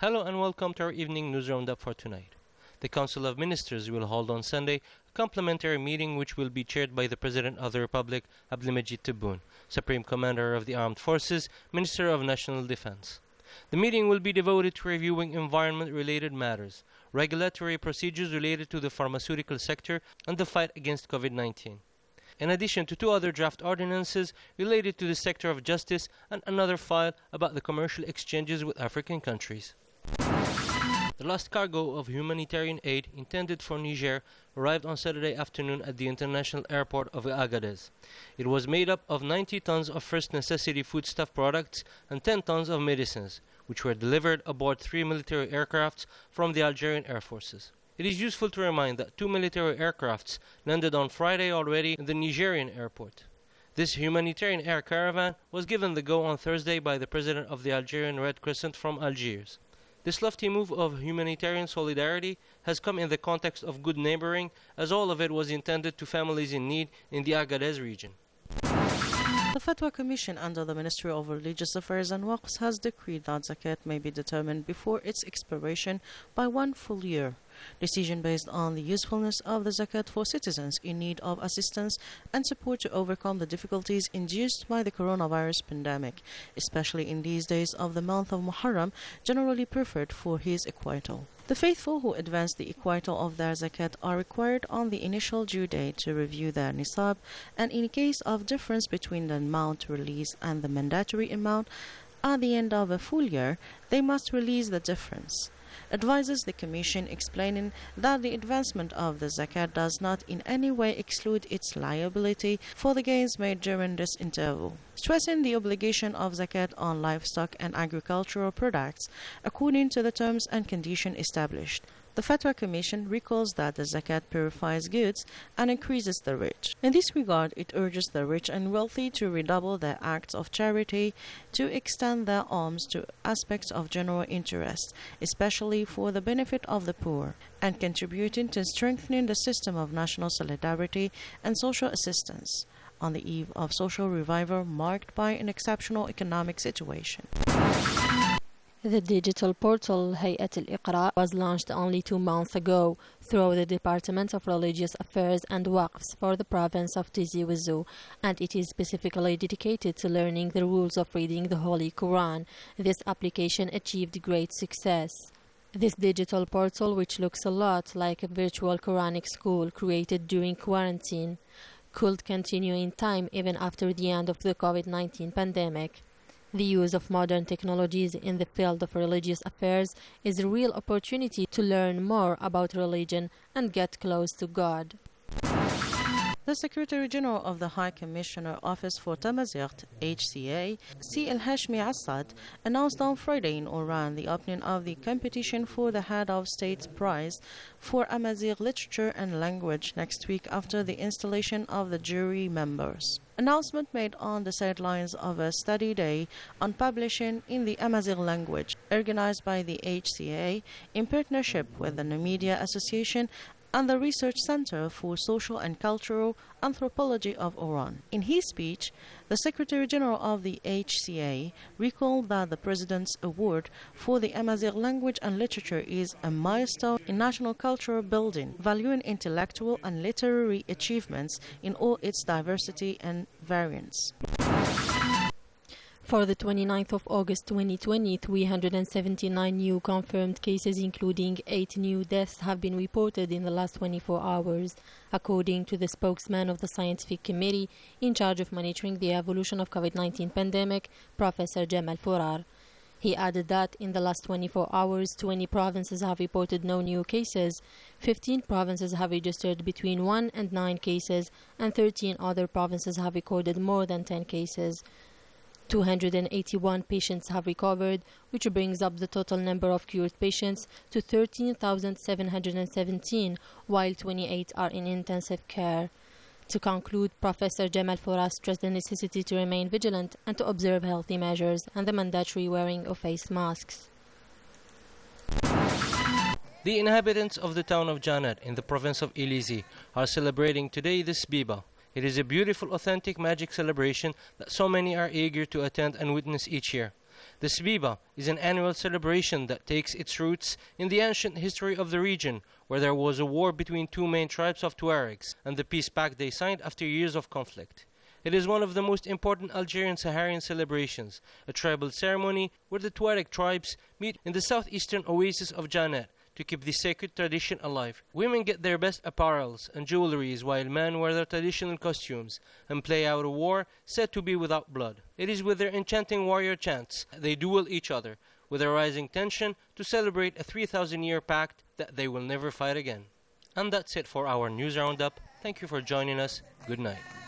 Hello and welcome to our evening news roundup for tonight. The Council of Ministers will hold on Sunday a complementary meeting which will be chaired by the President of the Republic, Abdelmajid Tebboune, Supreme Commander of the Armed Forces, Minister of National Defense. The meeting will be devoted to reviewing environment-related matters, regulatory procedures related to the pharmaceutical sector, and the fight against COVID-19. In addition to two other draft ordinances related to the sector of justice and another file about the commercial exchanges with African countries. The last cargo of humanitarian aid intended for Niger arrived on Saturday afternoon at the international airport of Agadez. It was made up of 90 tons of first necessity foodstuff products and 10 tons of medicines, which were delivered aboard 3 military aircrafts from the Algerian Air Forces. It is useful to remind that 2 military aircrafts landed on Friday already in the Nigerian airport. This humanitarian air caravan was given the go on Thursday by the president of the Algerian Red Crescent from Algiers. This lofty move of humanitarian solidarity has come in the context of good neighboring, as all of it was intended to families in need in the Agadez region. The Fatwa Commission under the Ministry of Religious Affairs and Waqfs has decreed that zakat may be determined before its expiration by 1 full year. Decision based on the usefulness of the zakat for citizens in need of assistance and support to overcome the difficulties induced by the coronavirus pandemic, especially in these days of the month of Muharram, generally preferred for his acquittal. The faithful who advance the acquittal of their zakat are required on the initial due date to review their nisab, and in case of difference between the amount released and the mandatory amount at the end of a full year, they must release the difference. Advises the Commission, explaining that the advancement of the zakat does not in any way exclude its liability for the gains made during this interval, stressing the obligation of zakat on livestock and agricultural products according to the terms and conditions established. The Fatwa Commission recalls that the zakat purifies goods and increases the rich. In this regard, it urges the rich and wealthy to redouble their acts of charity, to extend their alms to aspects of general interest, especially for the benefit of the poor, and contributing to strengthening the system of national solidarity and social assistance on the eve of social revival marked by an exceptional economic situation. The digital portal Hayat al-Iqra was launched only 2 months ago through the Department of Religious Affairs and Waqfs for the province of Tizi Ouzou, and it is specifically dedicated to learning the rules of reading the Holy Quran. This application achieved great success. This digital portal, which looks a lot like a virtual Quranic school created during quarantine, could continue in time even after the end of the COVID-19 pandemic. The use of modern technologies in the field of religious affairs is a real opportunity to learn more about religion and get close to God. The Secretary General of the High Commissioner Office for Tamazight, HCA, C. El-Hashmi Assad, announced on Friday in Oran the opening of the competition for the Head of State Prize for Amazigh Literature and Language next week after the installation of the jury members. Announcement made on the sidelines of a study day on publishing in the Amazigh language, organized by the HCA in partnership with the Numidia Association and the Research Center for Social and Cultural Anthropology of Oran. In his speech, the Secretary General of the HCA recalled that the President's Award for the Amazigh language and literature is a milestone in national cultural building, valuing intellectual and literary achievements in all its diversity and variance. For the 29th of August 2020, 379 new confirmed cases, including 8 new deaths, have been reported in the last 24 hours, according to the spokesman of the Scientific Committee in charge of monitoring the evolution of COVID-19 pandemic, Professor Jamal Fourar. He added that in the last 24 hours, 20 provinces have reported no new cases, 15 provinces have registered between 1 and 9 cases, and 13 other provinces have recorded more than 10 cases. 281 patients have recovered, which brings up the total number of cured patients to 13,717, while 28 are in intensive care. To conclude, Professor Jamal Fourar stressed the necessity to remain vigilant and to observe healthy measures and the mandatory wearing of face masks. The inhabitants of the town of Janat in the province of Illizi are celebrating today this Biba. It is a beautiful, authentic magic celebration that so many are eager to attend and witness each year. The Sbiba is an annual celebration that takes its roots in the ancient history of the region, where there was a war between two main tribes of Tuaregs and the peace pact they signed after years of conflict. It is one of the most important Algerian Saharian celebrations, a tribal ceremony where the Tuareg tribes meet in the southeastern oasis of Janet to keep the sacred tradition alive. Women get their best apparels and jewelries, while men wear their traditional costumes and play out a war said to be without blood. It is with their enchanting warrior chants that they duel each other, with a rising tension to celebrate a 3,000-year pact that they will never fight again. And that's it for our news roundup. Thank you for joining us. Good night.